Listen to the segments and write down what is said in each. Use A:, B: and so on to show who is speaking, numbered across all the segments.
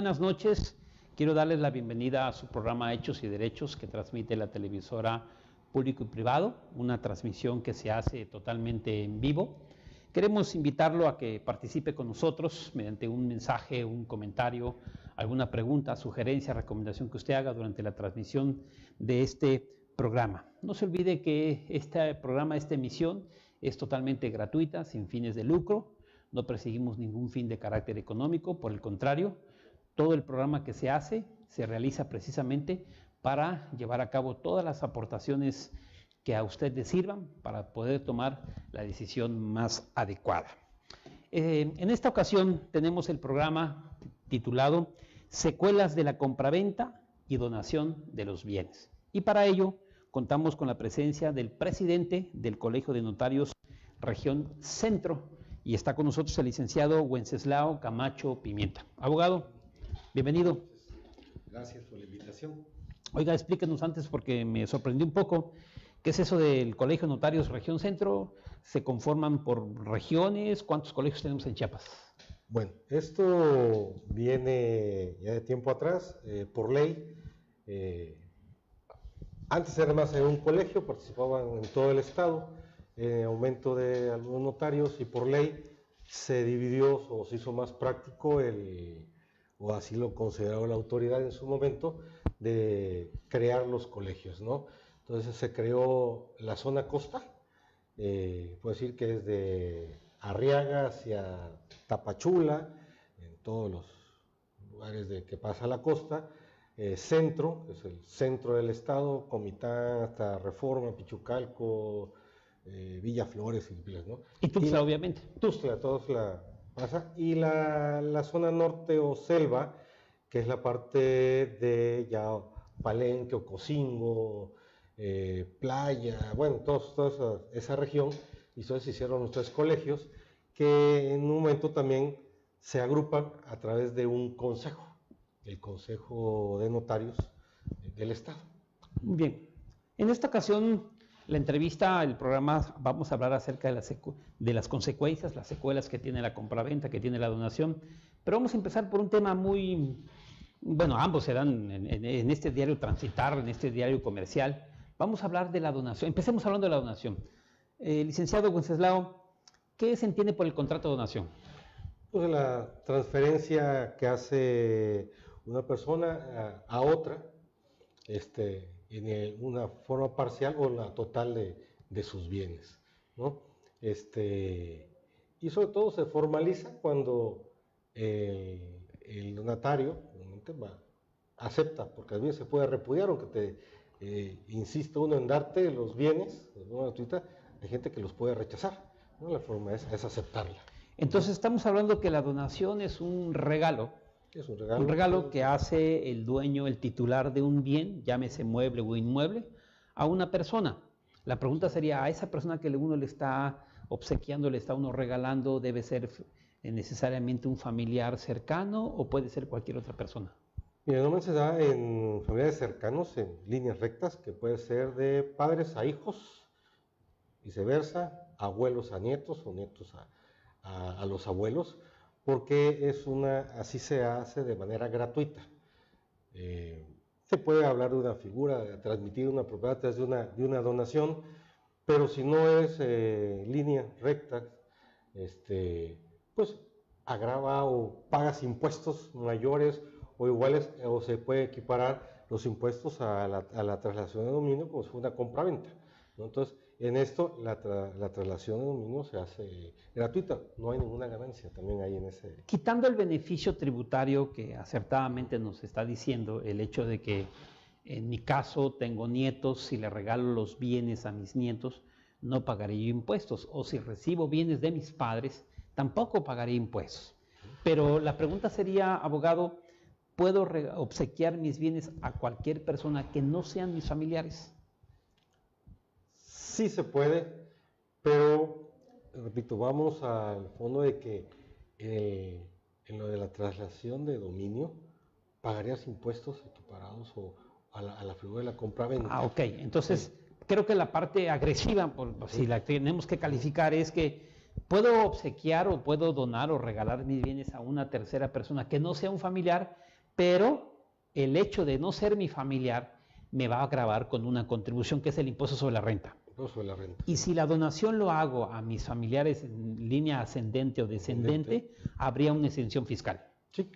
A: Buenas noches, quiero darles la bienvenida a su programa Hechos y Derechos que transmite la televisora Público y Privado, una transmisión que se hace totalmente en vivo. Queremos invitarlo a que participe con nosotros mediante un mensaje, un comentario, alguna pregunta, sugerencia, recomendación que usted haga durante la transmisión de este programa. No se olvide que este programa, esta emisión, es totalmente gratuita, sin fines de lucro. No perseguimos ningún fin de carácter económico, por el contrario, todo el programa que se hace se realiza precisamente para llevar a cabo todas las aportaciones que a usted le sirvan para poder tomar la decisión más adecuada. En esta ocasión tenemos el programa titulado Secuelas de la compraventa y donación de los bienes. Y para ello contamos con la presencia del presidente del Colegio de Notarios Región Centro, y está con nosotros el licenciado Wenceslao Camacho Pimienta. Abogado, bienvenido.
B: Gracias por la invitación.
A: Oiga, explíquenos antes, porque me sorprendió un poco, ¿qué es eso del Colegio de Notarios Región Centro? ¿Se conforman por regiones? ¿Cuántos colegios tenemos en Chiapas?
B: Bueno, esto viene ya de tiempo atrás, por ley. Antes era más en un colegio, participaban en todo el estado. Aumento de algunos notarios y por ley se dividió o se hizo más práctico o así lo consideró la autoridad en su momento, de crear los colegios, ¿no? Entonces se creó la zona costa, puedo decir que es de Arriaga hacia Tapachula, en todos los lugares de que pasa la costa, centro, que es el centro del estado, Comitán hasta Reforma, Pichucalco, Villa Flores y Pilas, ¿no?
A: Y Tuxtla, obviamente.
B: Tuxtla, todos la pasa. Y la zona norte o selva, que es la parte de ya Palenque, Ocosingo, Playa, bueno, toda esa región. Y entonces se hicieron los 3 colegios que en un momento también se agrupan a través de un consejo, el Consejo de Notarios del Estado.
A: Muy bien. En esta ocasión, la entrevista, el programa, vamos a hablar acerca de las consecuencias, las secuelas que tiene la compraventa, que tiene la donación, pero vamos a empezar por un tema muy, bueno, ambos se dan en este diario Transitar, en este diario comercial. Vamos a hablar de la donación, empecemos hablando de la donación. Licenciado Wenceslao, ¿qué se entiende por el contrato de donación?
B: Pues la transferencia que hace una persona a otra, en una forma parcial o la total de sus bienes, ¿no? Y sobre todo se formaliza cuando el donatario acepta, porque a veces se puede repudiar, aunque insiste uno en darte los bienes de forma gratuita, hay gente que los puede rechazar, ¿no? La forma es aceptarla.
A: Entonces estamos hablando que la donación es un regalo.
B: Es un regalo.
A: Un regalo que hace el dueño, el titular de un bien, llámese mueble o inmueble, a una persona. La pregunta sería, ¿a esa persona que uno le está obsequiando, le está uno regalando, debe ser necesariamente un familiar cercano o puede ser cualquier otra persona?
B: Mira, normalmente se da en familiares cercanos, en líneas rectas, que puede ser de padres a hijos, viceversa, abuelos a nietos o nietos a los abuelos, porque así se hace de manera gratuita. Se puede hablar de una figura, de transmitir una propiedad a través de una donación, pero si no es línea recta, pues agrava o pagas impuestos mayores o iguales, o se puede equiparar los impuestos a la traslación de dominio como si fuera una compraventa, ¿no? Entonces, en esto la traslación de dominio se hace gratuita, no hay ninguna ganancia también ahí en ese.
A: Quitando el beneficio tributario que acertadamente nos está diciendo, el hecho de que en mi caso tengo nietos, si le regalo los bienes a mis nietos, no pagaré yo impuestos, o si recibo bienes de mis padres, tampoco pagaré impuestos. Pero la pregunta sería, abogado, ¿puedo obsequiar mis bienes a cualquier persona que no sean mis familiares?
B: Sí se puede, pero, repito, vamos al fondo de que en lo de la traslación de dominio, pagarías impuestos equiparados a la figura de la compraventa.
A: Ah, ok. Entonces, creo que la parte agresiva, si la tenemos que calificar, es que puedo obsequiar o puedo donar o regalar mis bienes a una tercera persona que no sea un familiar, pero el hecho de no ser mi familiar me va a gravar con una contribución que es el impuesto sobre la renta.
B: Sobre la renta.
A: Y si la donación lo hago a mis familiares en línea ascendente o descendente, habría una exención fiscal.
B: Sí,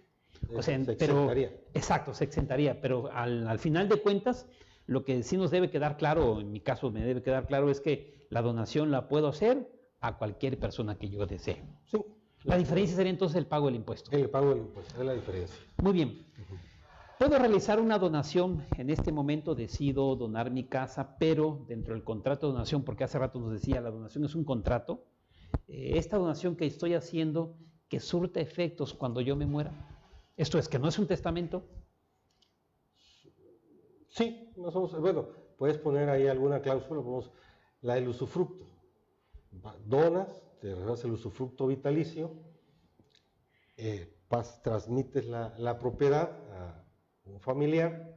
A: O sea,
B: se
A: pero,
B: exentaría.
A: exacto, se exentaría, pero al final de cuentas, lo que sí nos debe quedar claro, en mi caso me debe quedar claro, es que la donación la puedo hacer a cualquier persona que yo desee.
B: Sí.
A: La diferencia sería entonces el pago del impuesto.
B: El pago del impuesto, es la diferencia.
A: Muy bien. Puedo realizar una donación, en este momento decido donar mi casa, pero dentro del contrato de donación, porque hace rato nos decía, la donación es un contrato, esta donación que estoy haciendo, que surta efectos cuando yo me muera, esto es que no es un testamento.
B: Sí, bueno, puedes poner ahí alguna cláusula, la del usufructo. Donas, te regalas el usufructo vitalicio, transmites la propiedad a un familiar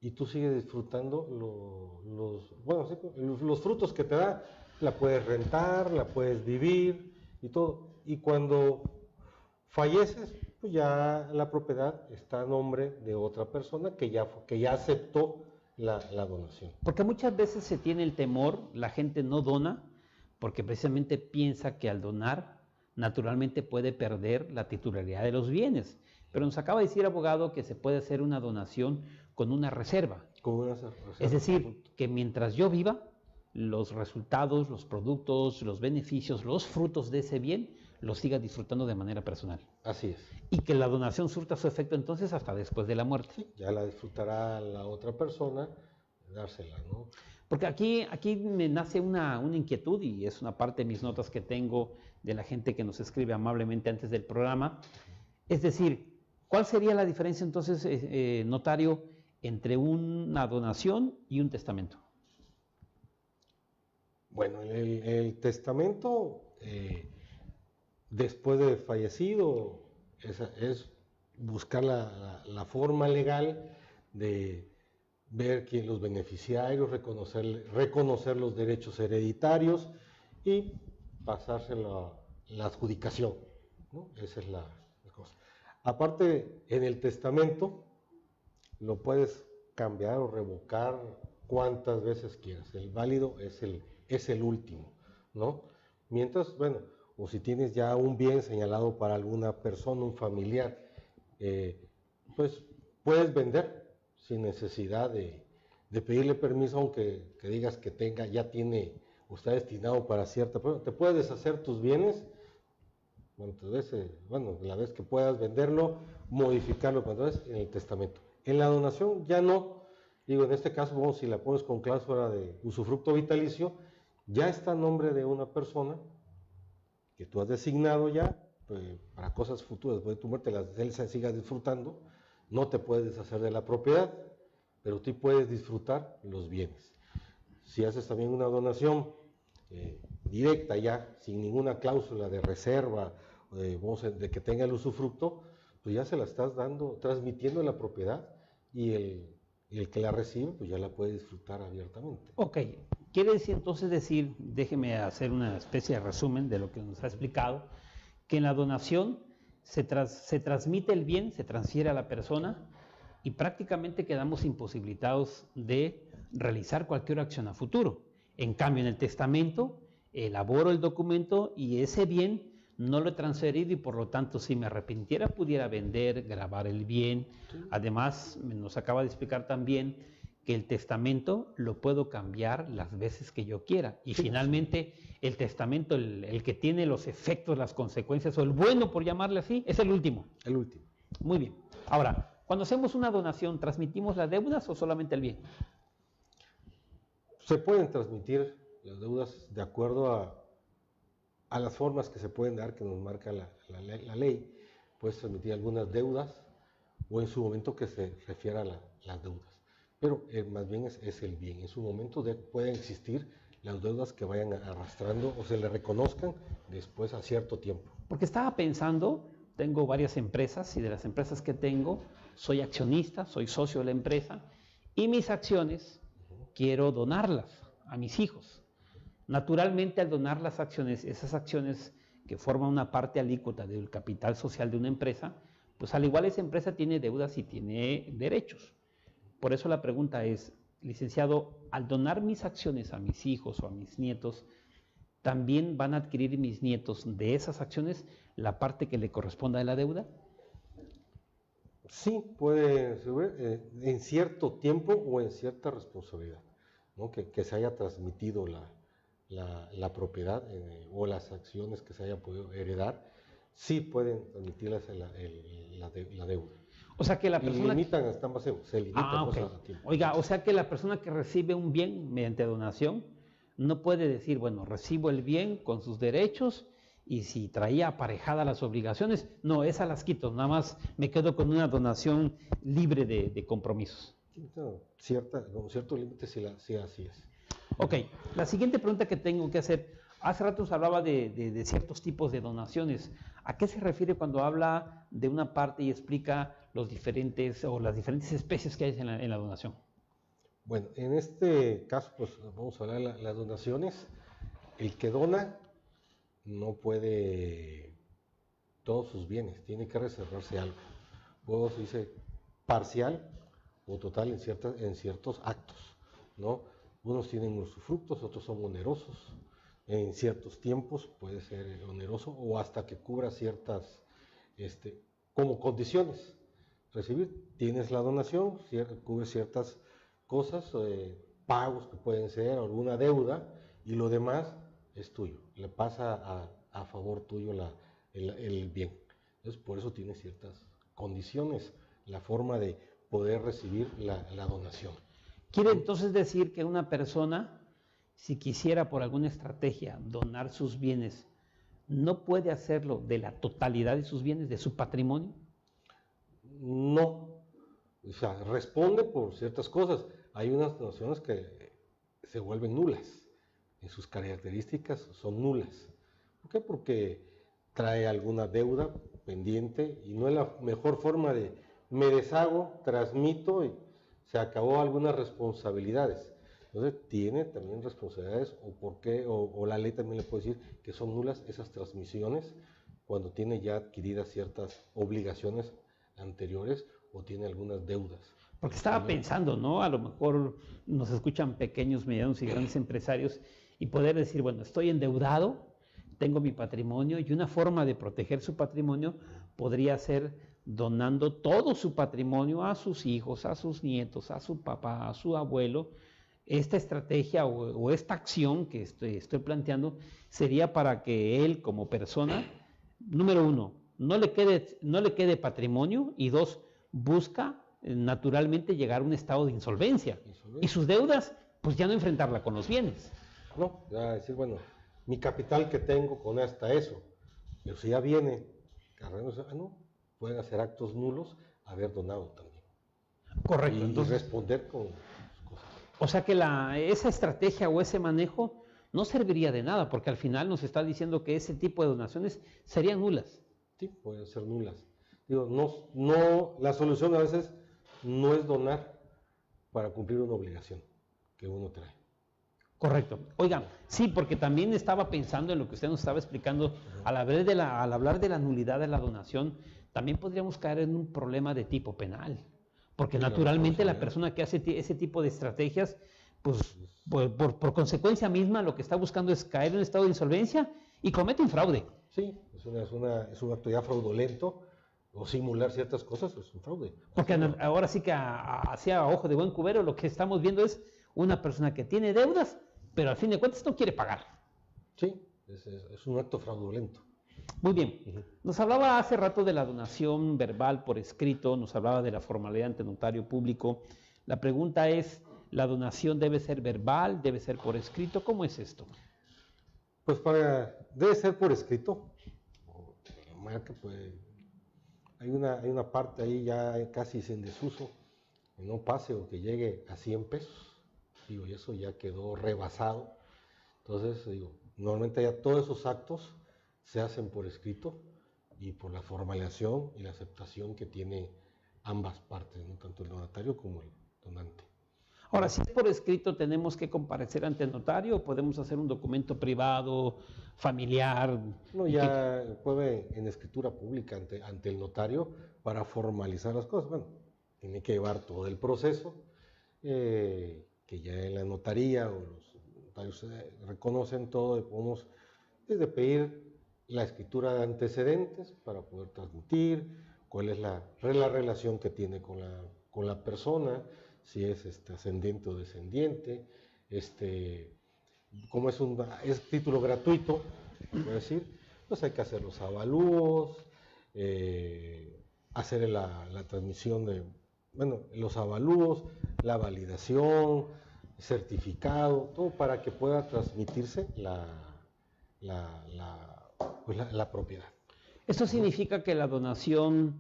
B: y tú sigues disfrutando los frutos que te da. La puedes rentar, la puedes vivir y todo. Y cuando falleces, pues ya la propiedad está a nombre de otra persona que ya aceptó la donación.
A: Porque muchas veces se tiene el temor, la gente no dona, porque precisamente piensa que al donar naturalmente puede perder la titularidad de los bienes. Pero nos acaba de decir, abogado, que se puede hacer una donación con una reserva. Es decir, que mientras yo viva, los resultados, los productos, los beneficios, los frutos de ese bien, los siga disfrutando de manera personal.
B: Así es.
A: Y que la donación surta su efecto entonces hasta después de la muerte.
B: Sí, ya la disfrutará la otra persona, dársela, ¿no?
A: Porque aquí me nace una inquietud, y es una parte de mis notas que tengo de la gente que nos escribe amablemente antes del programa. Es decir, ¿cuál sería la diferencia entonces, notario, entre una donación y un testamento?
B: Bueno, el testamento, después de fallecido, es buscar la forma legal de ver quién los beneficiarios, reconocer los derechos hereditarios y pasárselo la adjudicación, ¿no? Esa es la cosa. Aparte, en el testamento lo puedes cambiar o revocar cuantas veces quieras. El válido es el último, ¿no? Mientras, bueno, o si tienes ya un bien señalado para alguna persona, un familiar, pues puedes vender sin necesidad de pedirle permiso, aunque que digas que ya tiene o está destinado para cierta persona. Te puedes deshacer tus bienes, la vez que puedas venderlo, modificarlo cuando es en el testamento. En la donación ya no, en este caso, si la pones con cláusula de usufructo vitalicio, ya está a nombre de una persona que tú has designado ya, para cosas futuras, después de tu muerte, él se siga disfrutando. No te puedes deshacer de la propiedad, pero tú puedes disfrutar los bienes. Si haces también una donación directa ya, sin ninguna cláusula de reserva, de que tenga el usufructo, pues ya se la estás transmitiendo la propiedad, y el que la recibe, pues ya la puede disfrutar abiertamente.
A: Ok, quiere decir entonces déjeme hacer una especie de resumen de lo que nos ha explicado, que en la donación se transmite el bien, se transfiere a la persona, y prácticamente quedamos imposibilitados de realizar cualquier acción a futuro. En cambio, en el testamento, elaboro el documento y ese bien no lo he transferido, y por lo tanto, si me arrepintiera, pudiera vender, grabar el bien. Sí. Además, nos acaba de explicar también que el testamento lo puedo cambiar las veces que yo quiera. Y sí, finalmente, el testamento, el que tiene los efectos, las consecuencias, o el bueno, por llamarle así, es el último.
B: El último.
A: Muy bien. Ahora, cuando hacemos una donación, ¿transmitimos las deudas o solamente el bien?
B: Se pueden transmitir las deudas de acuerdo a las formas que se pueden dar, que nos marca la ley. Puedes transmitir algunas deudas, o en su momento que se refiera a las deudas. Pero más bien es el bien. En su momento pueden existir las deudas que vayan arrastrando o se le reconozcan después a cierto tiempo.
A: Porque estaba pensando, tengo varias empresas, y de las empresas que tengo, soy accionista, soy socio de la empresa, y mis acciones quiero donarlas a mis hijos. Naturalmente, al donar las acciones, esas acciones que forman una parte alícuota del capital social de una empresa, pues al igual esa empresa tiene deudas y tiene derechos. Por eso la pregunta es, licenciado, al donar mis acciones a mis hijos o a mis nietos, ¿también van a adquirir mis nietos de esas acciones la parte que le corresponda de la deuda?
B: Sí, puede ser en cierto tiempo o en cierta responsabilidad, ¿no? Que se haya transmitido la propiedad o las acciones que se haya podido heredar, sí pueden transmitirlas la deuda.
A: O sea que la
B: Y
A: persona...
B: limitan, están más se limitan
A: ok.
B: cosas a tiempo.
A: Oiga, o sea que la persona que recibe un bien mediante donación no puede decir, bueno, recibo el bien con sus derechos y si traía aparejadas las obligaciones, no, esas las quito, nada más me quedo con una donación libre de compromisos.
B: No, con cierto límite sí así es.
A: Ok, la siguiente pregunta que tengo que hacer, hace rato se hablaba de ciertos tipos de donaciones. ¿A qué se refiere cuando habla de una parte y explica los diferentes o las diferentes especies que hay en la donación?
B: Bueno, en este caso, pues vamos a hablar de las donaciones. El que dona no puede todos sus bienes, tiene que reservarse algo. Luego se dice parcial o total en ciertos actos, ¿no? Unos tienen usufructos, otros son onerosos. En ciertos tiempos puede ser oneroso o hasta que cubra ciertas, como condiciones. Recibir, tienes la donación, cubre ciertas cosas, pagos que pueden ser, alguna deuda, y lo demás es tuyo, le pasa a favor tuyo el bien. Entonces, por eso tiene ciertas condiciones la forma de poder recibir la donación.
A: ¿Quiere entonces decir que una persona, si quisiera por alguna estrategia donar sus bienes, no puede hacerlo de la totalidad de sus bienes, de su patrimonio?
B: No, o sea, responde por ciertas cosas. Hay unas donaciones que se vuelven nulas, en sus características son nulas. ¿Por qué? Porque trae alguna deuda pendiente y no es la mejor forma de me deshago, transmito y se acabó algunas responsabilidades. Entonces tiene también responsabilidades o la ley también le puede decir que son nulas esas transmisiones cuando tiene ya adquiridas ciertas obligaciones anteriores o tiene algunas deudas.
A: Porque estaba pensando, ¿no? A lo mejor nos escuchan pequeños, medianos y grandes empresarios y poder decir, bueno, estoy endeudado, tengo mi patrimonio y una forma de proteger su patrimonio podría ser donando todo su patrimonio a sus hijos, a sus nietos, a su papá, a su abuelo. Esta estrategia o esta acción que estoy planteando sería para que él como persona, número uno, no le quede patrimonio y dos, busca naturalmente llegar a un estado de insolvencia. Y sus deudas, pues ya no enfrentarla con los bienes.
B: No, ya decir, bueno, mi capital que tengo con hasta eso, pero si ya viene, no, pueden hacer actos nulos, haber donado también.
A: Correcto.
B: Y
A: Entonces,
B: responder con cosas.
A: O sea que esa estrategia o ese manejo no serviría de nada, porque al final nos está diciendo que ese tipo de donaciones serían nulas.
B: Sí, pueden ser nulas. Digo, no, la solución a veces no es donar para cumplir una obligación que uno trae.
A: Correcto. Oiga, sí, porque también estaba pensando en lo que usted nos estaba explicando, al hablar de la nulidad de la donación, también podríamos caer en un problema de tipo penal, porque naturalmente la persona que hace ese tipo de estrategias, pues por consecuencia misma lo que está buscando es caer en un estado de insolvencia y comete un fraude.
B: Sí, es un acto ya fraudulento, o simular ciertas cosas es un fraude.
A: Porque ahora sí que hacia ojo de buen cubero lo que estamos viendo es una persona que tiene deudas, pero al fin de cuentas no quiere pagar.
B: Sí, es un acto fraudulento.
A: Muy bien. Nos hablaba hace rato de la donación verbal por escrito, nos hablaba de la formalidad ante notario público. La pregunta es, ¿la donación debe ser verbal, debe ser por escrito? ¿Cómo es esto?
B: Pues debe ser por escrito. Marca, pues, hay una parte ahí ya casi en desuso, que no pase o que llegue a 100 pesos. Digo, y eso ya quedó rebasado. Entonces, digo, normalmente ya todos esos actos se hacen por escrito y por la formalización y la aceptación que tiene ambas partes, ¿no? Tanto el donatario como el donante.
A: Ahora, si es por escrito, ¿tenemos que comparecer ante el notario o podemos hacer un documento privado, familiar?
B: No, ya puede en escritura pública ante el notario para formalizar las cosas. Bueno, tiene que llevar todo el proceso, que ya en la notaría o los notarios reconocen todo, y podemos desde pedir la escritura de antecedentes para poder transmitir cuál es la relación que tiene con la persona, si es ascendiente o descendiente, como es título gratuito, voy a decir, pues hay que hacer los avalúos, hacer la transmisión de, bueno, los avalúos, la validación, certificado, todo para que pueda transmitirse la propiedad.
A: Esto significa que la donación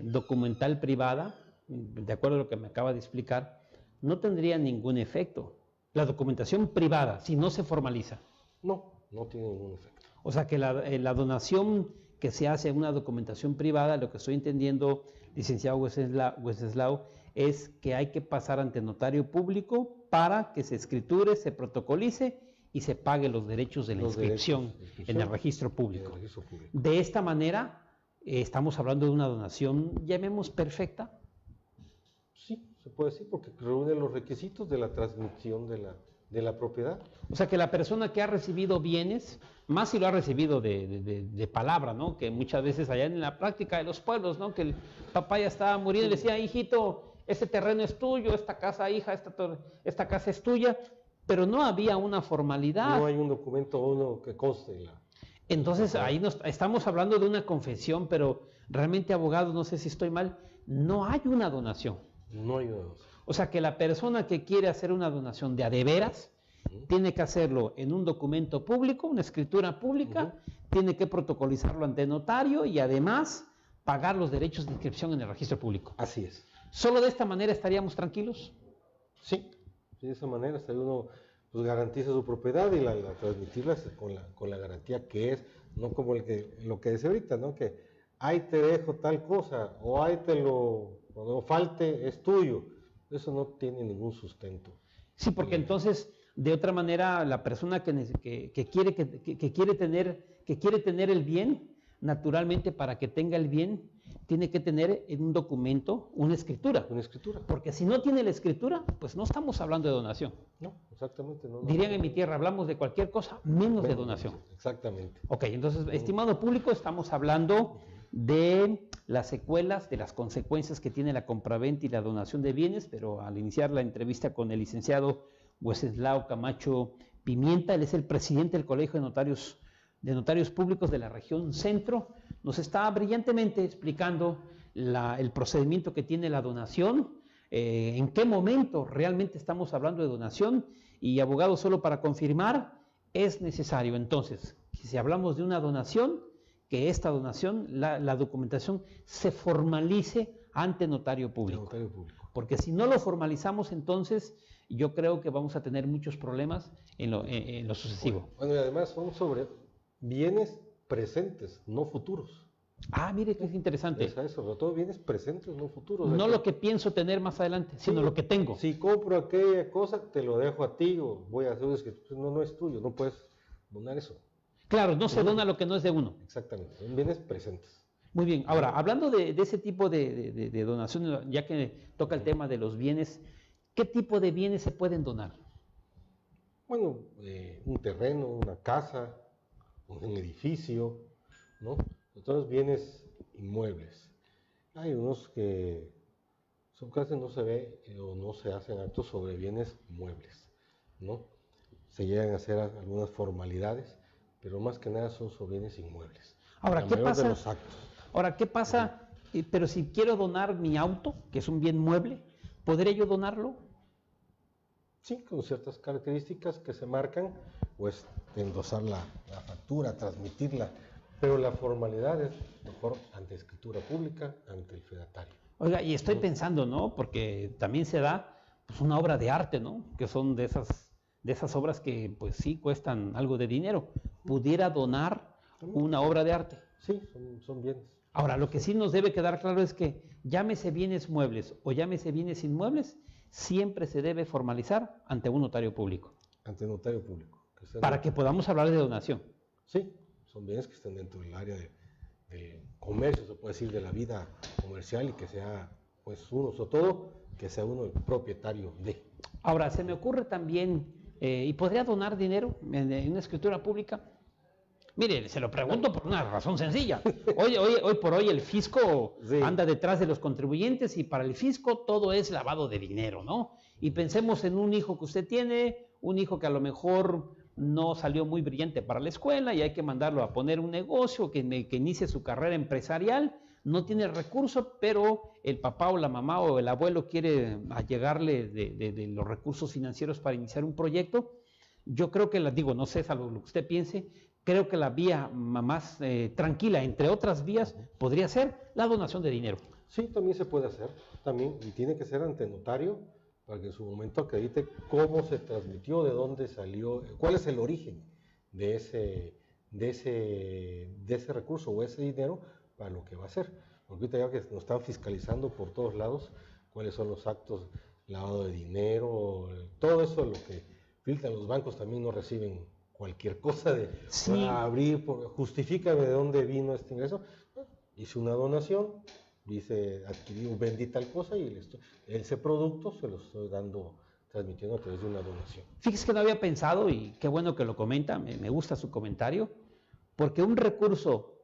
A: documental privada, de acuerdo a lo que me acaba de explicar, no tendría ningún efecto. La documentación privada, si no se formaliza.
B: No tiene ningún efecto.
A: O sea que la donación que se hace en una documentación privada, lo que estoy entendiendo, licenciado Wenceslao, es que hay que pasar ante notario público para que se escriture, se protocolice y se pague los derechos de la inscripción en el registro público. De esta manera, estamos hablando de una donación, llamemos perfecta.
B: Sí, se puede decir, porque reúne los requisitos de la transmisión de la propiedad.
A: O sea que la persona que ha recibido bienes, más si lo ha recibido de palabra, ¿no? Que muchas veces allá en la práctica de los pueblos, ¿no? Que el papá ya estaba muriendo y le decía, hijito, este terreno es tuyo, esta casa, hija, esta casa es tuya, pero no había una formalidad.
B: No hay un documento uno que conste.
A: Entonces ahí estamos hablando de una confesión, pero realmente, abogado, no sé si estoy mal, no hay una donación.
B: No hay una donación.
A: O sea que la persona que quiere hacer una donación de a de veras, tiene que hacerlo en un documento público, una escritura pública, tiene que protocolizarlo ante notario y además pagar los derechos de inscripción en el registro público.
B: Así es.
A: ¿Solo de esta manera estaríamos tranquilos?
B: Sí, de esa manera hasta uno pues, garantiza su propiedad y la transmitirla con la garantía que es, no como lo que dice ahorita, ¿no? Que ahí te dejo tal cosa o ahí cuando falte es tuyo. Eso no tiene ningún sustento.
A: Sí, porque entonces, de otra manera, la persona que quiere tener el bien, naturalmente, para que tenga el bien, tiene que tener en un documento una escritura.
B: Una escritura.
A: Porque si no tiene la escritura, pues no estamos hablando de donación.
B: No, exactamente. No.
A: Dirían en mi tierra, hablamos de cualquier cosa menos de donación.
B: Exactamente.
A: Ok, entonces, estimado público, estamos hablando de las secuelas, de las consecuencias que tiene la compraventa y la donación de bienes, pero al iniciar la entrevista con el licenciado Wenceslao Camacho Pimienta, él es el presidente del Colegio de Notarios Públicos de la región centro, nos está brillantemente explicando el procedimiento que tiene la donación, en qué momento realmente estamos hablando de donación, y abogado, solo para confirmar, es necesario entonces, si hablamos de una donación, que esta donación, la documentación se formalice ante notario público. Porque si no lo formalizamos, entonces yo creo que vamos a tener muchos problemas en lo sucesivo.
B: Bueno, y además son sobre bienes presentes, no futuros.
A: Ah, mire que es interesante.
B: Eso, sobre todo bienes presentes, no futuros.
A: No lo que pienso tener más adelante, sino lo que tengo.
B: Si compro aquella cosa, te lo dejo a ti o voy a hacer es que no es tuyo, no puedes donar eso.
A: Claro, no se dona lo que no es de uno.
B: Exactamente, son bienes presentes.
A: Muy bien, ahora, hablando de ese tipo de donación, ya que toca el tema de los bienes, ¿qué tipo de bienes se pueden donar?
B: Bueno, un terreno, una casa, un edificio, ¿no? Todos bienes inmuebles. Hay unos que casi no se ve o no se hacen actos sobre bienes muebles, ¿no? Se llegan a hacer algunas formalidades, pero más que nada son sobre bienes inmuebles.
A: Ahora, ¿qué pasa? Ahora, ¿qué pasa? Pero si quiero donar mi auto, que es un bien mueble, ¿podré yo donarlo?
B: Sí, con ciertas características que se marcan, pues endosar la factura, transmitirla, pero la formalidad es mejor ante escritura pública, ante el fedatario.
A: Oiga, y estoy pensando, ¿no? Porque también se da pues, una obra de arte, ¿no? Que son de esas obras que pues sí cuestan algo de dinero. ¿Pudiera donar una obra de arte?
B: Sí, son bienes.
A: Ahora, lo que sí nos debe quedar claro es que llámese bienes muebles o llámese bienes inmuebles, siempre se debe formalizar ante un notario público.
B: Ante un notario público.
A: Para que podamos hablar de donación.
B: Sí, son bienes que estén dentro del área del comercio, se puede decir, de la vida comercial, y que sea, pues, uno, sobre todo, que sea uno el propietario de.
A: Ahora, se me ocurre también, ¿y podría donar dinero en una escritura pública? Mire, se lo pregunto por una razón sencilla. Hoy por hoy el fisco anda detrás de los contribuyentes, y para el fisco todo es lavado de dinero, ¿no? Y pensemos en un hijo que usted tiene, un hijo que a lo mejor no salió muy brillante para la escuela y hay que mandarlo a poner un negocio, que inicie su carrera empresarial, no tiene recursos, pero el papá o la mamá o el abuelo quiere allegarle de los recursos financieros para iniciar un proyecto. Yo creo que, no sé, salvo lo que usted piense, creo que la vía más tranquila, entre otras vías, podría ser la donación de dinero.
B: Sí, también se puede hacer, también, y tiene que ser ante notario, para que en su momento acredite cómo se transmitió, de dónde salió, cuál es el origen de ese recurso o ese dinero para lo que va a hacer. Porque ahorita ya que nos están fiscalizando por todos lados cuáles son los actos, lavado de dinero, todo eso, lo que filtran los bancos, también no reciben cualquier cosa de abrir, justifícame de dónde vino este ingreso. Hice una donación, dice, vendí tal cosa, y ese producto se lo estoy transmitiendo a través de una donación.
A: Fíjese que no había pensado, y qué bueno que lo comenta, me gusta su comentario, porque un recurso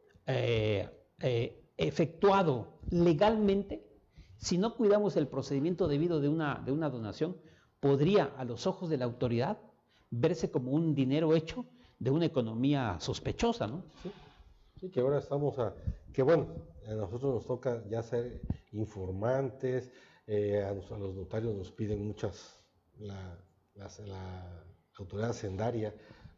A: efectuado legalmente, si no cuidamos el procedimiento debido de una donación, podría, a los ojos de la autoridad, verse como un dinero hecho de una economía sospechosa, ¿no?
B: Sí, que ahora estamos a nosotros nos toca ya ser informantes, a los notarios nos piden muchas, la autoridad hacendaria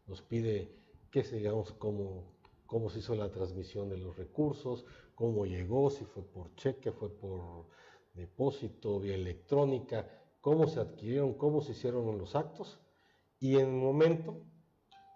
B: nos pide que sigamos cómo se hizo la transmisión de los recursos, cómo llegó, si fue por cheque, fue por depósito, vía electrónica, cómo se adquirieron, cómo se hicieron los actos, y en un momento,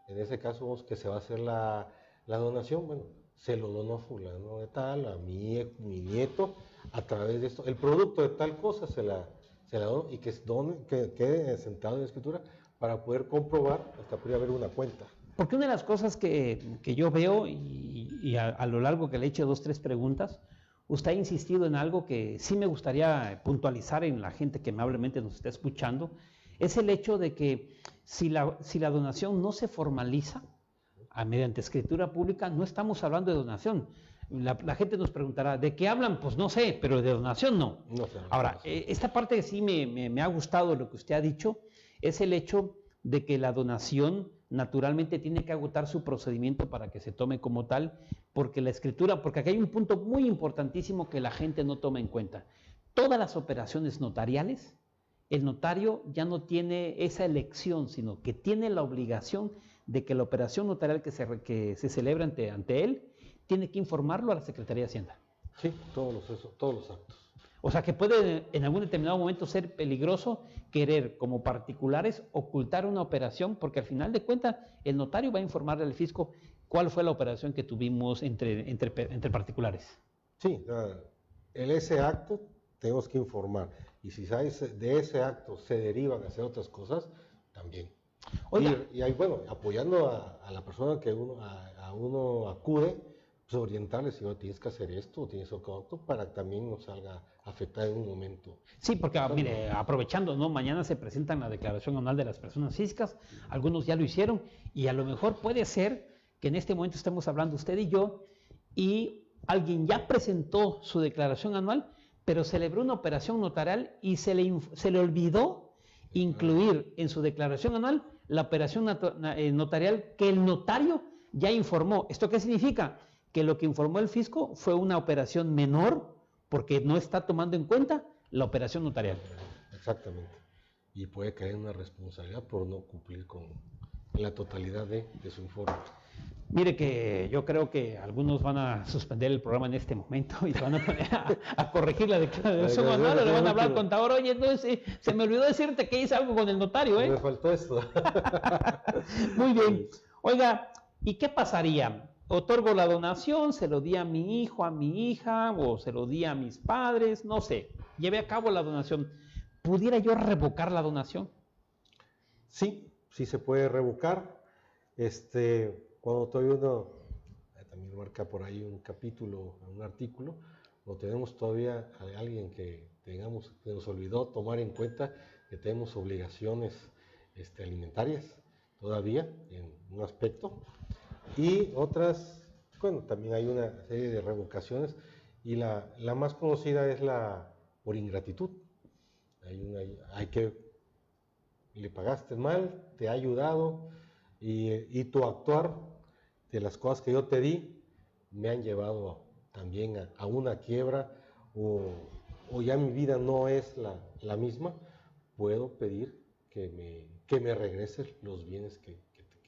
B: en ese caso que se va a hacer la donación, bueno, se lo donó a fulano de tal, a mi nieto, a través de esto, el producto de tal cosa se la donó, y que quede sentado en la escritura para poder comprobar, hasta podría haber una cuenta.
A: Porque una de las cosas que yo veo, y a lo largo que le he hecho 2 o 3 preguntas, usted ha insistido en algo que sí me gustaría puntualizar en la gente que amablemente nos está escuchando, es el hecho de que si la donación no se formaliza mediante escritura pública, no estamos hablando de donación. La gente nos preguntará, ¿de qué hablan? Pues no sé, pero de donación no. Ahora, esta parte que sí me ha gustado lo que usted ha dicho, es el hecho de que la donación naturalmente tiene que agotar su procedimiento para que se tome como tal, porque la escritura, porque aquí hay un punto muy importantísimo que la gente no toma en cuenta. Todas las operaciones notariales, el notario ya no tiene esa elección, sino que tiene la obligación de que la operación notarial que se celebra ante él, tiene que informarlo a la Secretaría de Hacienda.
B: Sí, todos los actos.
A: O sea que puede en algún determinado momento ser peligroso querer, como particulares, ocultar una operación, porque al final de cuentas el notario va a informarle al fisco cuál fue la operación que tuvimos entre particulares.
B: Sí, ese acto tenemos que informar, y si de ese acto se derivan a hacer otras cosas, también. Y ahí, bueno, apoyando a la persona que uno acude, pues orientarles, si tienes que hacer esto, tienes que hacer otro, para que también no salga afectar en un momento.
A: Sí, porque mire, aprovechando, ¿no? Mañana se presentan la declaración anual de las personas físicas, algunos ya lo hicieron, y a lo mejor puede ser que en este momento estemos hablando usted y yo, y alguien ya presentó su declaración anual, pero celebró una operación notarial y se le olvidó incluir en su declaración anual la operación notarial que el notario ya informó. ¿Esto qué significa? Que lo que informó el fisco fue una operación menor, porque no está tomando en cuenta la operación notarial.
B: Exactamente. Y puede caer una responsabilidad por no cumplir con la totalidad de su informe.
A: Mire que yo creo que algunos van a suspender el programa en este momento y se van a poner a corregir la declaración anual, o le van a hablar al contador, oye, no, se me olvidó decirte que hice algo con el notario, ¿eh?
B: Me faltó esto.
A: Muy bien. Oiga, ¿y qué pasaría? ¿Otorgo la donación, se lo di a mi hijo, a mi hija, o se lo di a mis padres? No sé, llevé a cabo la donación. ¿pudiera yo revocar la donación?
B: Sí, sí se puede revocar. Cuando todavía uno, también marca por ahí un capítulo, un artículo, o tenemos todavía a alguien que nos olvidó tomar en cuenta que tenemos obligaciones alimentarias todavía en un aspecto, y otras, bueno, también hay una serie de revocaciones, y la más conocida es la por ingratitud. Hay que le pagaste mal, te ha ayudado, y tu actuar de las cosas que yo te di me han llevado también a una quiebra, o ya mi vida no es la misma. Puedo pedir que me regreses los bienes que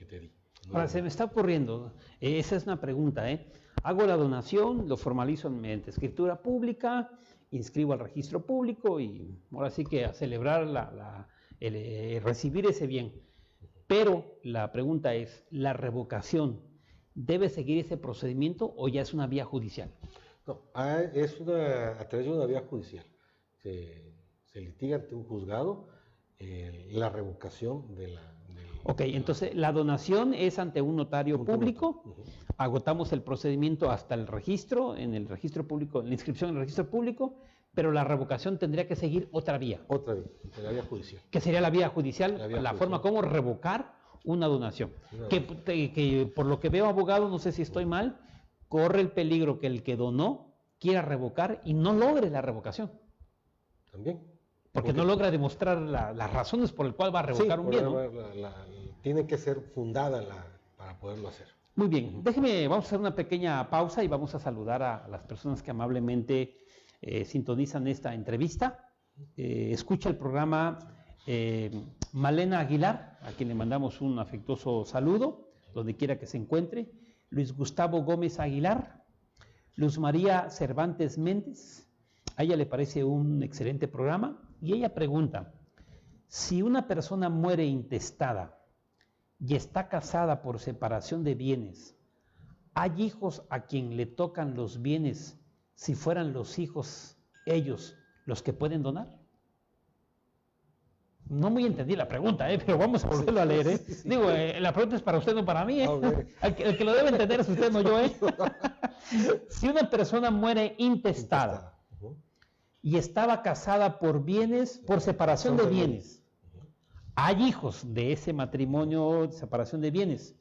B: te di.
A: Ahora, se me está ocurriendo, esa es una pregunta, hago la donación, lo formalizo mediante escritura pública, inscribo al registro público y ahora sí que a celebrar recibir ese bien. Pero la pregunta es, ¿la revocación debe seguir ese procedimiento o ya es una vía judicial?
B: No, es a través de una vía judicial. Se litiga ante un juzgado la revocación de la...
A: Ok, entonces la donación es ante un notario público, agotamos el procedimiento hasta el registro, en el registro público, la inscripción en el registro público, pero la revocación tendría que seguir otra vía.
B: Otra vía, la vía judicial.
A: ¿Qué sería la vía judicial? La forma como revocar una donación. Que por lo que veo, abogado, no sé si estoy mal, corre el peligro que el que donó quiera revocar y no logre la revocación.
B: También.
A: Porque no logra demostrar las razones por las cuales va a revocar un bien, ¿no?
B: Tiene que ser fundada para poderlo hacer.
A: Muy bien, vamos a hacer una pequeña pausa y vamos a saludar a las personas que amablemente sintonizan esta entrevista. Escucha el programa Malena Aguilar, a quien le mandamos un afectuoso saludo, donde quiera que se encuentre. Luis Gustavo Gómez Aguilar, Luz María Cervantes Méndez, a ella le parece un excelente programa y ella pregunta, si una persona muere intestada y está casada por separación de bienes, ¿hay hijos a quien le tocan los bienes si fueran los hijos ellos los que pueden donar? No muy entendí la pregunta, pero vamos a volverlo a leer. Sí. Digo, la pregunta es para usted, no para mí. El que lo debe entender es usted, no yo. Si una persona muere intestada y estaba casada por bienes, por separación de bienes, hay hijos de ese matrimonio, de separación de bienes,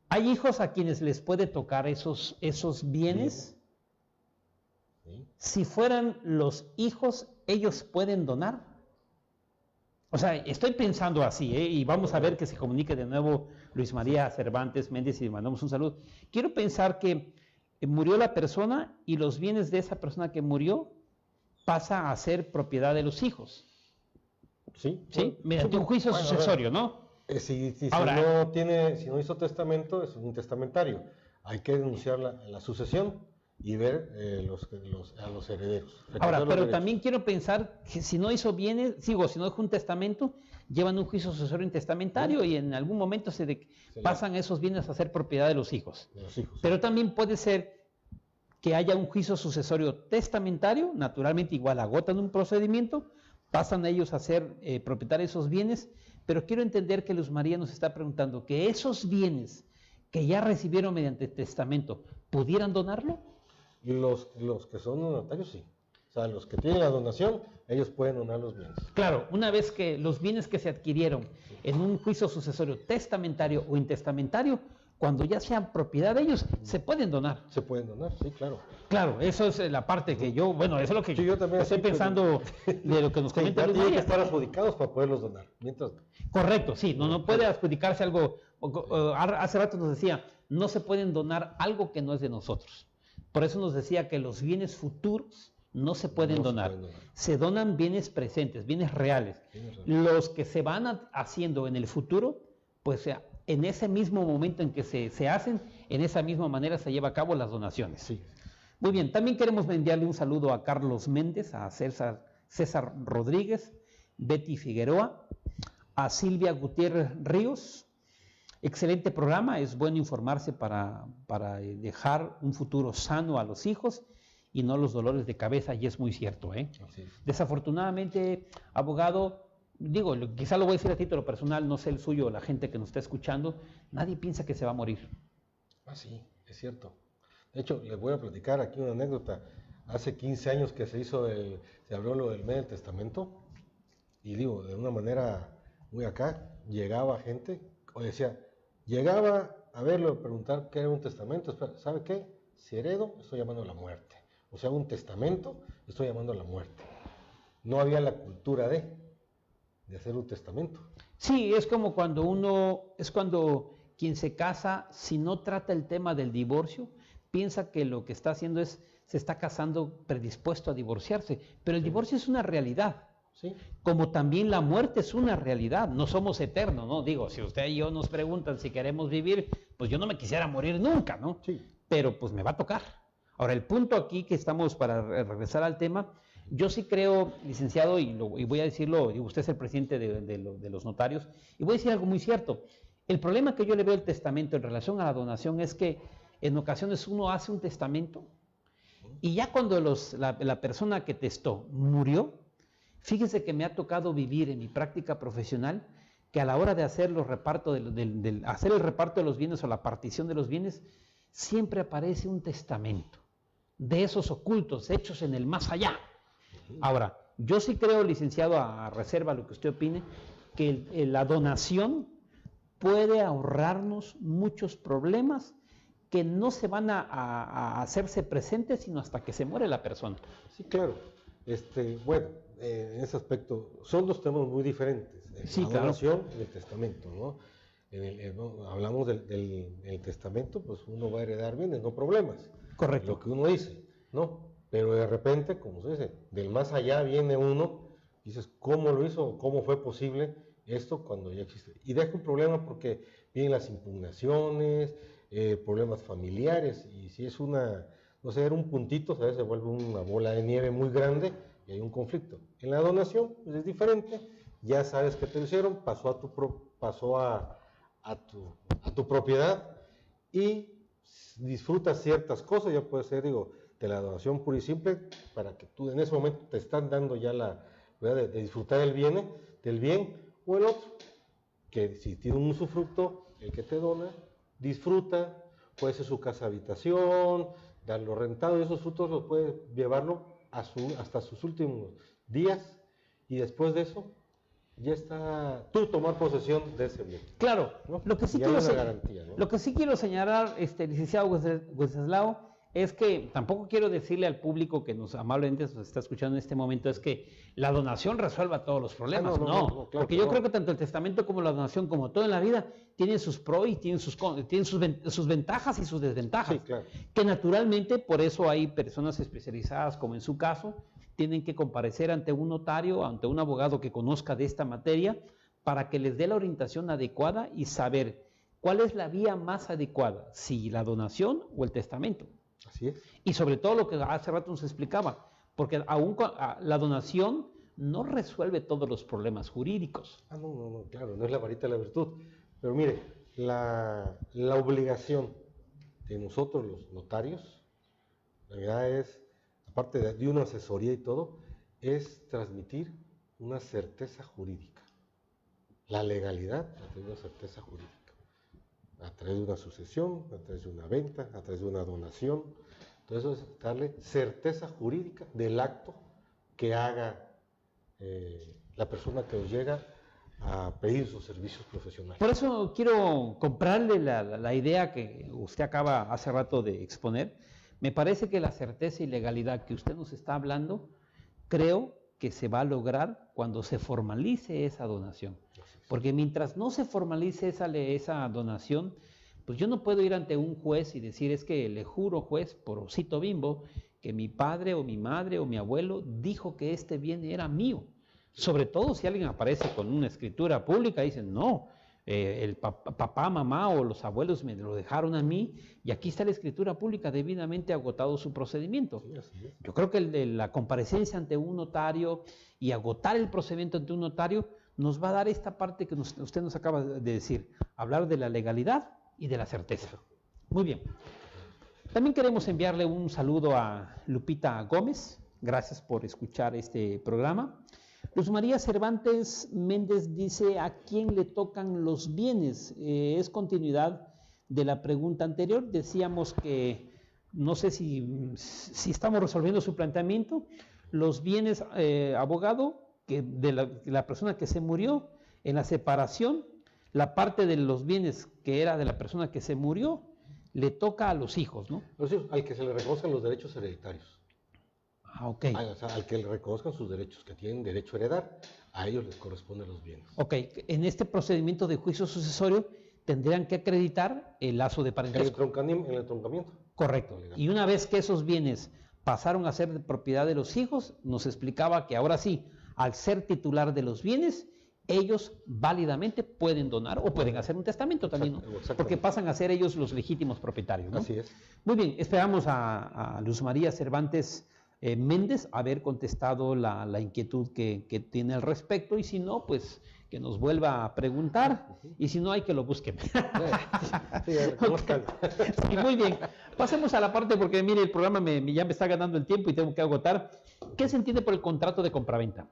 A: ¿hay hijos a quienes les puede tocar esos bienes? Si fueran los hijos, ¿ellos pueden donar? O sea, estoy pensando así, y vamos a ver que se comunique de nuevo Luis María Cervantes Méndez y le mandamos un saludo. Quiero pensar que murió la persona y los bienes de esa persona que murió pasa a ser propiedad de los hijos.
B: Sí.
A: ¿Sí? Mediante un juicio sucesorio, ¿no?
B: Si
A: Ahora,
B: no hizo testamento, es un testamentario. Hay que denunciar la sucesión y ver a los herederos.
A: Ahora, pero también quiero pensar que si no hizo bienes, si no dejó un testamento, llevan un juicio sucesorio intestamentario y en algún momento pasan esos bienes a ser propiedad de los hijos. Pero también puede ser que haya un juicio sucesorio testamentario, naturalmente igual agotan un procedimiento, pasan ellos a ser propietarios de esos bienes, pero quiero entender que Luz María nos está preguntando que esos bienes que ya recibieron mediante testamento, ¿pudieran donarlo?
B: Y los que son donatarios, sí. O sea, los que tienen la donación, ellos pueden donar los bienes.
A: Claro, una vez que los bienes que se adquirieron en un juicio sucesorio testamentario o intestamentario, cuando ya sean propiedad de ellos, se pueden donar.
B: Se pueden donar, sí, claro.
A: Claro, eso es la parte que yo, bueno, eso es lo que yo también estoy pensando de lo que nos comenta Luz María.
B: Tienen que estar adjudicados para poderlos donar.
A: Correcto, sí, no puede adjudicarse algo. Hace rato nos decía, no se pueden donar algo que no es de nosotros. Por eso nos decía que los bienes futuros no se pueden donar. Se donan bienes presentes, bienes reales. Los que se van haciendo en el futuro, pues en ese mismo momento en que se hacen, en esa misma manera se lleva a cabo las donaciones.
B: Sí.
A: Muy bien, también queremos enviarle un saludo a Carlos Méndez, a César Rodríguez, Betty Figueroa, a Silvia Gutiérrez Ríos. Excelente programa, es bueno informarse para dejar un futuro sano a los hijos y no los dolores de cabeza, y es muy cierto, ¿eh? Desafortunadamente, abogado, digo, quizá lo voy a decir a título personal, no sé el suyo, la gente que nos está escuchando, nadie piensa que se va a morir.
B: Sí, es cierto. De hecho, les voy a platicar aquí una anécdota. Hace 15 años que se abrió lo del Medio Testamento, y digo, de una manera muy acá, llegaba gente, o decía, llegaba a verlo, a preguntar qué era un testamento. Espera, ¿sabe qué? Si heredo, estoy llamando a la muerte. O sea, un testamento, estoy llamando a la muerte. No había la cultura de hacer un testamento.
A: Sí, es como cuando quien se casa, si no trata el tema del divorcio, piensa que lo que está haciendo se está casando predispuesto a divorciarse, pero el divorcio es una realidad.
B: Sí.
A: Como también la muerte es una realidad, no somos eternos, ¿no? Digo, si usted y yo nos preguntan si queremos vivir, pues yo no me quisiera morir nunca, ¿no?
B: Sí.
A: Pero pues me va a tocar. Ahora, el punto aquí que estamos para regresar al tema, yo sí creo, licenciado, y voy a decirlo, usted es el presidente de los notarios, y voy a decir algo muy cierto. El problema que yo le veo al testamento en relación a la donación es que en ocasiones uno hace un testamento y ya cuando la persona que testó murió, fíjese que me ha tocado vivir en mi práctica profesional que a la hora de hacer hacer el reparto de los bienes o la partición de los bienes, siempre aparece un testamento de esos ocultos, hechos en el más allá. Ahora, yo sí creo, licenciado, a reserva lo que usted opine, que la donación puede ahorrarnos muchos problemas que no se van a hacerse presentes sino hasta que se muere la persona.
B: Sí, claro. Bueno, en ese aspecto son dos temas muy diferentes.
A: Sí,
B: la
A: claro.
B: donación y el testamento, ¿no? Hablamos del testamento, pues uno va a heredar bienes, no problemas.
A: Correcto.
B: Lo que uno dice, ¿no? Pero de repente, como se dice, del más allá viene uno, dices, ¿cómo lo hizo? ¿Cómo fue posible esto cuando ya existe? Y deja un problema porque vienen las impugnaciones, problemas familiares, y si es no sé, era un puntito, ¿sabes? Se vuelve una bola de nieve muy grande y hay un conflicto. En la donación, pues es diferente, ya sabes que te lo hicieron, pasó a tu propiedad y disfrutas ciertas cosas, ya puede ser, digo, de la donación pura y simple, para que tú en ese momento te están dando ya la verdad de disfrutar del bien, o el otro, que si tiene un usufructo, el que te dona, disfruta, puede ser su casa habitación, darlo rentado, y esos frutos los puede llevarlo hasta sus últimos días, y después de eso, ya está tú tomar posesión de ese bien.
A: Claro,
B: ¿no?
A: Lo que sí
B: garantía, ¿no?
A: Lo que sí quiero señalar, licenciado Wenceslao, es que tampoco quiero decirle al público que amablemente nos está escuchando en este momento, es que la donación resuelva todos los problemas. No, claro, porque yo creo que tanto el testamento como la donación, como todo en la vida, tienen sus pros y tienen sus ventajas y sus desventajas.
B: Sí, claro.
A: Que naturalmente, por eso hay personas especializadas, como en su caso, tienen que comparecer ante un notario, ante un abogado que conozca de esta materia, para que les dé la orientación adecuada y saber cuál es la vía más adecuada, si la donación o el testamento.
B: Así es.
A: Y sobre todo lo que hace rato nos explicaba, porque aún la donación no resuelve todos los problemas jurídicos.
B: No, claro, no es la varita de la virtud. Pero mire, la obligación de nosotros los notarios, la verdad es, aparte de una asesoría y todo, es transmitir una certeza jurídica. La legalidad a través de una certeza jurídica. A través de una sucesión, a través de una venta, a través de una donación. Entonces, es darle certeza jurídica del acto que haga la persona que os llega a pedir sus servicios profesionales.
A: Por eso quiero comprarle la idea que usted acaba hace rato de exponer. Me parece que la certeza y legalidad que usted nos está hablando, creo que se va a lograr cuando se formalice esa donación. Porque mientras no se formalice esa donación, pues yo no puedo ir ante un juez y decir, es que le juro, juez, por osito bimbo, que mi padre o mi madre o mi abuelo dijo que este bien era mío. Sobre todo si alguien aparece con una escritura pública y dicen, no, el papá, mamá o los abuelos me lo dejaron a mí y aquí está la escritura pública, debidamente agotado su procedimiento.
B: Sí, así es.
A: Yo creo que la comparecencia ante un notario y agotar el procedimiento ante un notario nos va a dar esta parte que usted nos acaba de decir, hablar de la legalidad y de la certeza. Muy bien. También queremos enviarle un saludo a Lupita Gómez. Gracias por escuchar este programa. Luz María Cervantes Méndez dice: ¿a quién le tocan los bienes? Es continuidad de la pregunta anterior. Decíamos que, no sé si estamos resolviendo su planteamiento, los bienes, abogado, que de la persona que se murió en la separación, la parte de los bienes que era de la persona que se murió, le toca a los hijos, ¿no?
B: Los hijos, al que se le reconozcan los derechos hereditarios.
A: Ah, ok.
B: O sea, al que le reconozcan sus derechos, que tienen derecho a heredar, a ellos les corresponden los bienes.
A: Ok, en este procedimiento de juicio sucesorio tendrían que acreditar el lazo de parentesco.
B: En el entroncamiento.
A: Correcto. Y una vez que esos bienes pasaron a ser de propiedad de los hijos, nos explicaba que ahora sí, al ser titular de los bienes, ellos válidamente pueden donar o pueden hacer un testamento también, ¿no? Porque pasan a ser ellos los legítimos propietarios, ¿no?
B: Así es.
A: Muy bien, esperamos a Luz María Cervantes Méndez haber contestado la inquietud que tiene al respecto, y si no, pues que nos vuelva a preguntar, y si no, hay que lo busquen.
B: Sí,
A: Sí, muy bien. Pasemos a la parte, porque mire, el programa ya me está ganando el tiempo y tengo que agotar. ¿Qué se entiende por el contrato de compraventa?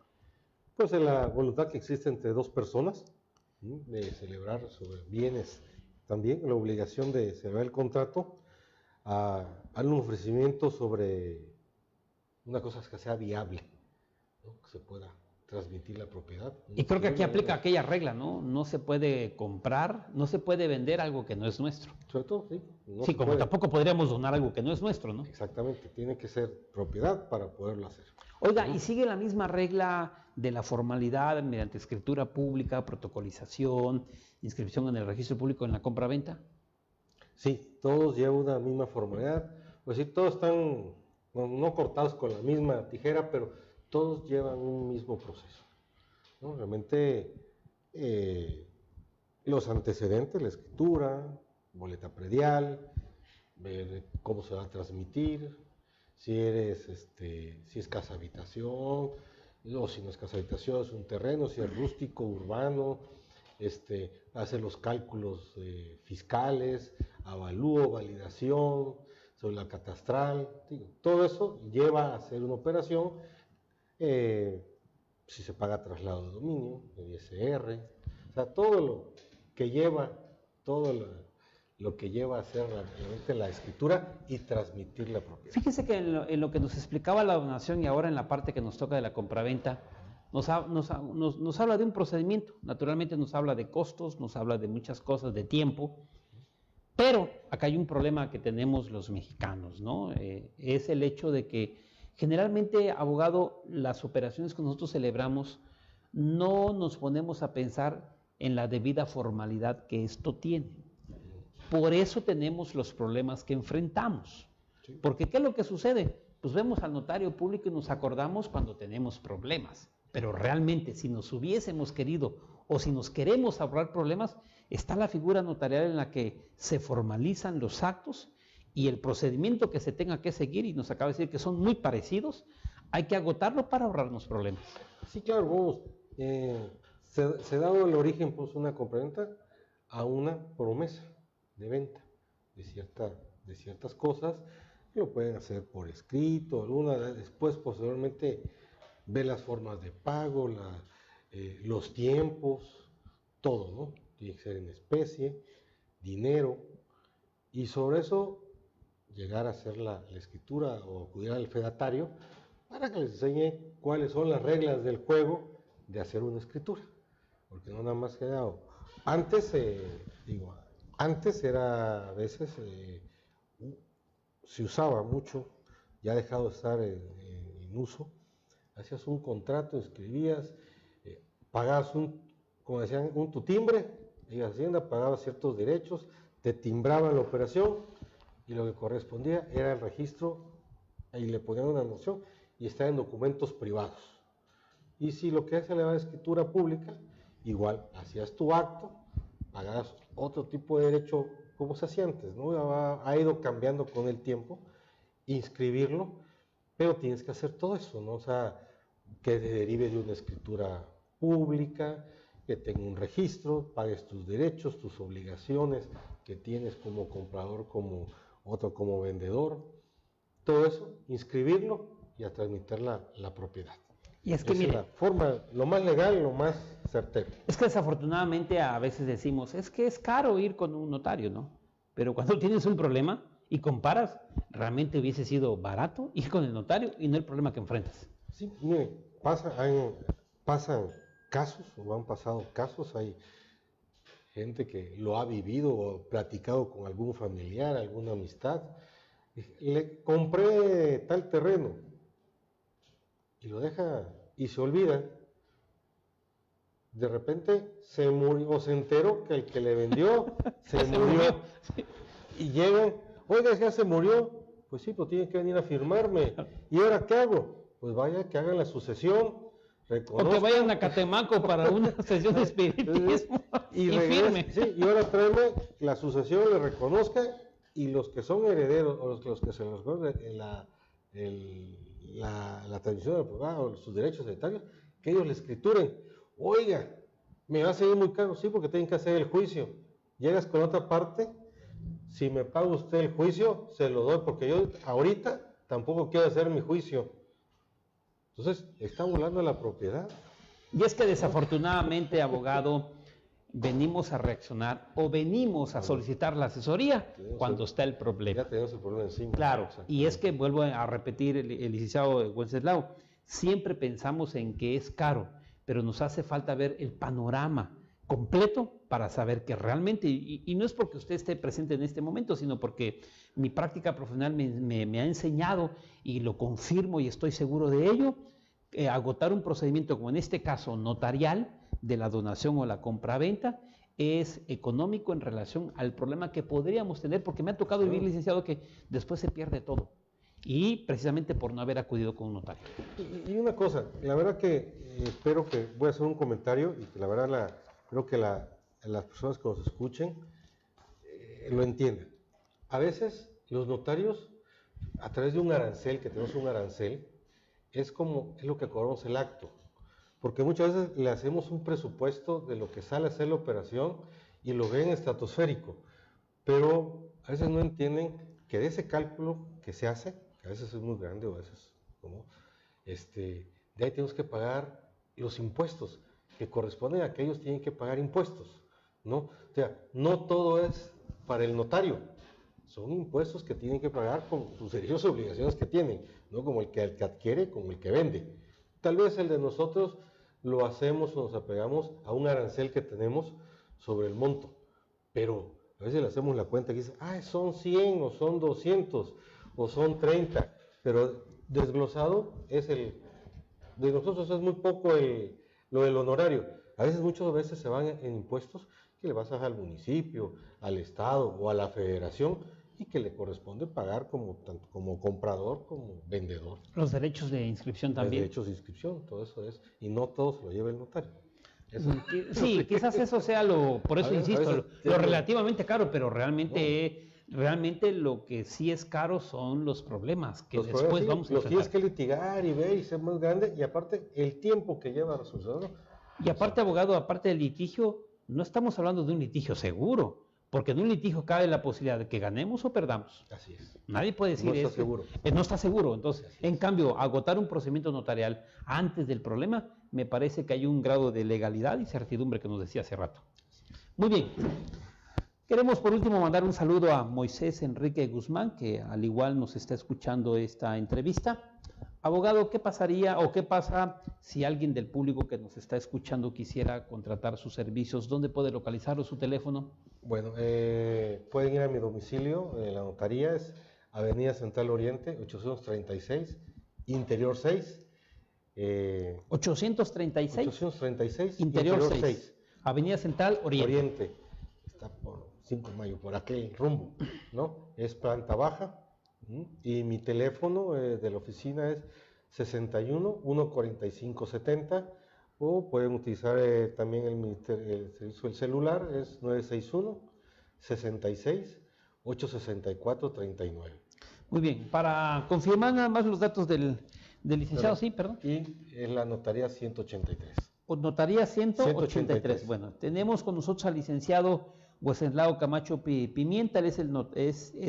B: Pues en la voluntad que existe entre dos personas, ¿sí?, de celebrar sobre bienes, también la obligación de celebrar el contrato, a un ofrecimiento sobre una cosa que sea viable, ¿no?, que se pueda transmitir la propiedad.
A: Y creo que aquí aplica aquella regla, ¿no? No se puede comprar, no se puede vender algo que no es nuestro.
B: Sobre todo, sí. No
A: Sí, como
B: puede.
A: tampoco podríamos donar algo que no es nuestro, ¿no?
B: Exactamente, tiene que ser propiedad para poderlo hacer.
A: Oiga, ¿y sigue la misma regla de la formalidad mediante escritura pública, protocolización, inscripción en el registro público en la compraventa?
B: Sí, todos llevan una misma formalidad, pues sí, todos están no cortados con la misma tijera, pero todos llevan un mismo proceso, ¿no? Realmente los antecedentes, la escritura, boleta predial, ver cómo se va a transmitir, si es casa habitación, o si no es casa habitación, es un terreno, si es rústico, urbano, hacer los cálculos fiscales, avalúo, validación, sobre la catastral, digo, todo eso lleva a hacer una operación, si se paga traslado de dominio, el ISR, o sea, todo lo que lleva a hacer realmente la escritura y transmitir la propiedad.
A: Fíjese que en lo que nos explicaba la donación y ahora en la parte que nos toca de la compraventa, nos habla de un procedimiento. Naturalmente nos habla de costos, nos habla de muchas cosas, de tiempo, pero acá hay un problema que tenemos los mexicanos, ¿no? Es el hecho de que generalmente, abogado, las operaciones que nosotros celebramos no nos ponemos a pensar en la debida formalidad que esto tiene. Por eso tenemos los problemas que enfrentamos.
B: Sí.
A: Porque ¿qué es lo que sucede? Pues vemos al notario público y nos acordamos cuando tenemos problemas. Pero realmente, si nos hubiésemos querido o si nos queremos ahorrar problemas, está la figura notarial en la que se formalizan los actos y el procedimiento que se tenga que seguir, y nos acaba de decir que son muy parecidos, hay que agotarlo para ahorrarnos problemas.
B: Sí, claro, vamos, se ha dado el origen, pues, una compraventa a una promesa de venta de ciertas cosas, que lo pueden hacer por escrito, después posteriormente ver las formas de pago, los tiempos, todo, ¿no? Tiene que ser en especie, dinero, y sobre eso llegar a hacer la escritura o acudir al fedatario para que les enseñe cuáles son las reglas del juego de hacer una escritura, porque no nada más queda. Antes era, a veces se usaba mucho, ya ha dejado de estar en uso. Hacías un contrato, escribías, pagabas como decían, tu timbre, ibas a Hacienda, pagabas ciertos derechos, te timbraban la operación y lo que correspondía era el registro, y le ponían una anotación y está en documentos privados. Y si lo que hace la escritura pública, igual hacías tu acto, pagabas otro tipo de derecho como se hacía antes, ¿no? Ha ido cambiando con el tiempo, inscribirlo, pero tienes que hacer todo eso, ¿no? O sea, que derive de una escritura pública, que tenga un registro, pagues tus derechos, tus obligaciones que tienes como comprador, como otro como vendedor. Todo eso, inscribirlo y a tramitar la propiedad.
A: Y es que
B: Esa
A: mire,
B: es la forma, lo más legal, lo más certero.
A: es que desafortunadamente a veces decimos, es que es caro ir con un notario, ¿no? Pero cuando tienes un problema y comparas, realmente hubiese sido barato ir con el notario y no el problema que enfrentas.
B: Sí, mire, pasan casos, o han pasado casos, hay gente que lo ha vivido o platicado con algún familiar, alguna amistad. Le compré tal terreno y lo deja y se olvida. De repente se murió o se enteró que el que le vendió se murió.
A: Sí.
B: Y llegan, oiga, ya se murió. Pues sí, pues tienen que venir a firmarme. ¿Y ahora qué hago? Pues vaya, que hagan la sucesión.
A: O que vayan a Catemaco para una sesión de espiritismo y firme.
B: Sí, y ahora tráeme la sucesión, le reconozca, y los que son herederos, o los que se les reconoce la tradición de la propiedad o sus derechos hereditarios, que ellos le escrituren. Oiga, me va a salir muy caro, sí, porque tienen que hacer el juicio. Llegas con otra parte, si me paga usted el juicio, se lo doy, porque yo ahorita tampoco quiero hacer mi juicio. Entonces, está volando la propiedad.
A: Y es que desafortunadamente, abogado, venimos a reaccionar o venimos a solicitar la asesoría cuando está el problema.
B: Ya tenemos el problema encima.
A: Claro, y es que vuelvo a repetir, el licenciado Wenceslao, siempre pensamos en que es caro, pero nos hace falta ver el panorama completo para saber que realmente, y no es porque usted esté presente en este momento, sino porque mi práctica profesional me ha enseñado y lo confirmo y estoy seguro de ello, agotar un procedimiento como en este caso notarial de la donación o la compraventa es económico en relación al problema que podríamos tener, porque me ha tocado vivir, licenciado, que después se pierde todo. Y precisamente por no haber acudido con un notario.
B: Y una cosa, la verdad que espero que voy a hacer un comentario y que la verdad creo que las personas que nos escuchen lo entiendan. A veces los notarios, a través de un arancel, que tenemos un arancel, es lo que cobramos el acto. Porque muchas veces le hacemos un presupuesto de lo que sale a hacer la operación y lo ven estratosférico. Pero a veces no entienden que de ese cálculo que se hace, que a veces es muy grande o a veces no, de ahí tenemos que pagar los impuestos que corresponden a que ellos tienen que pagar impuestos, ¿no? O sea, no todo es para el notario, son impuestos que tienen que pagar con sus derechos y obligaciones que tienen, ¿no? Como el que adquiere, como el que vende. Tal vez el de nosotros lo hacemos o nos apegamos a un arancel que tenemos sobre el monto, pero a veces le hacemos la cuenta que dice, son 100 o son 200 o son 30, pero desglosado de nosotros es muy poco lo del honorario. A veces, muchas veces se van en impuestos que le vas a dar al municipio, al estado o a la federación y que le corresponde pagar tanto como comprador como vendedor.
A: Los derechos de inscripción también.
B: Los derechos de inscripción, todo eso es, y no todo se lo lleva el notario.
A: Sí, quizás eso sea por eso insisto, lo relativamente caro, pero realmente lo que sí es caro son los problemas que después vamos a enfrentar.
B: Los tienes que litigar y ver y ser más grande, y aparte el tiempo que lleva a resolverlo.
A: Y aparte, abogado, aparte del litigio, no estamos hablando de un litigio seguro, porque en un litigio cabe la posibilidad de que ganemos o perdamos.
B: Así es.
A: Nadie puede decir
B: no
A: eso.
B: Está seguro.
A: No está seguro. Entonces, en cambio, agotar un procedimiento notarial antes del problema, me parece que hay un grado de legalidad y certidumbre que nos decía hace rato. Muy bien. Queremos por último mandar un saludo a Moisés Enrique Guzmán, que al igual nos está escuchando esta entrevista. Abogado, ¿qué pasaría o qué pasa si alguien del público que nos está escuchando quisiera contratar sus servicios? ¿Dónde puede localizarlo, su teléfono?
B: Bueno, pueden ir a mi domicilio, la notaría es Avenida Central Oriente, 836, Interior 6.
A: 836, Interior 6. Avenida Central Oriente.
B: Está por 5 de Mayo, por aquel rumbo, ¿no? Es planta baja. Y mi teléfono de la oficina es 61 145 70, o pueden utilizar también el servicio del celular, es 961 66 864 39.
A: Muy bien, para confirmar nada más los datos del licenciado, sí, perdón.
B: Y en la notaría 183.
A: Notaría 183.
B: 183.
A: Bueno, tenemos con nosotros al licenciado Wenceslao Camacho Pimienta. Él es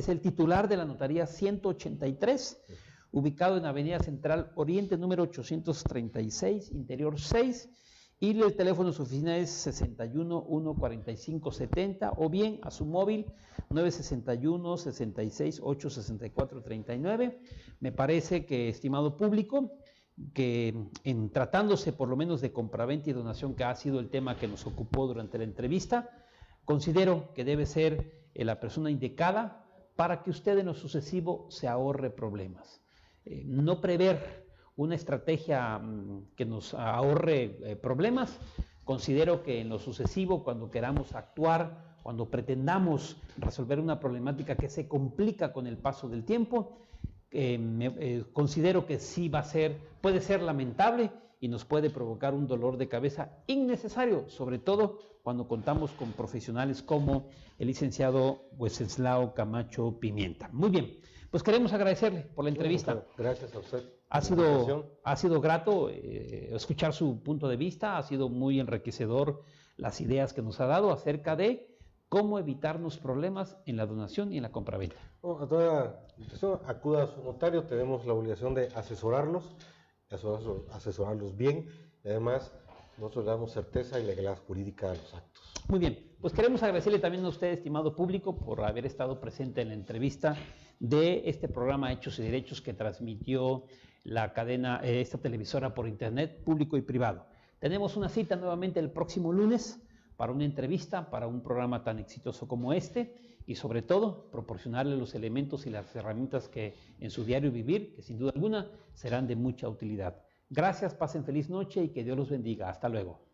A: el titular de la notaría 183, ubicado en Avenida Central Oriente, número 836, Interior 6. Y el teléfono de su oficina es 61-145-70, o bien a su móvil 961-66-864-39. Me parece que, estimado público, que en tratándose por lo menos de compraventa y donación, que ha sido el tema que nos ocupó durante la entrevista, considero que debe ser la persona indicada para que usted en lo sucesivo se ahorre problemas. No prever una estrategia que nos ahorre problemas. Considero que en lo sucesivo, cuando queramos actuar, cuando pretendamos resolver una problemática que se complica con el paso del tiempo, considero que sí puede ser lamentable y nos puede provocar un dolor de cabeza innecesario, sobre todo cuando contamos con profesionales como el licenciado Wenceslao Camacho Pimienta. Muy bien, pues queremos agradecerle por la entrevista.
B: Gracias a usted.
A: Ha sido grato escuchar su punto de vista, ha sido muy enriquecedor las ideas que nos ha dado acerca de cómo evitarnos problemas en la donación y en la compraventa.
B: A toda persona, acuda a su notario, tenemos la obligación de asesorarlos bien, y además nosotros le damos certeza y legalidad jurídica a los actos.
A: Muy bien, pues queremos agradecerle también a usted, estimado público, por haber estado presente en la entrevista de este programa Hechos y Derechos que transmitió la cadena, esta televisora por internet, público y privado. Tenemos una cita nuevamente el próximo lunes para una entrevista, para un programa tan exitoso como este, y sobre todo proporcionarle los elementos y las herramientas que en su diario vivir, que sin duda alguna serán de mucha utilidad. Gracias, pasen feliz noche y que Dios los bendiga. Hasta luego.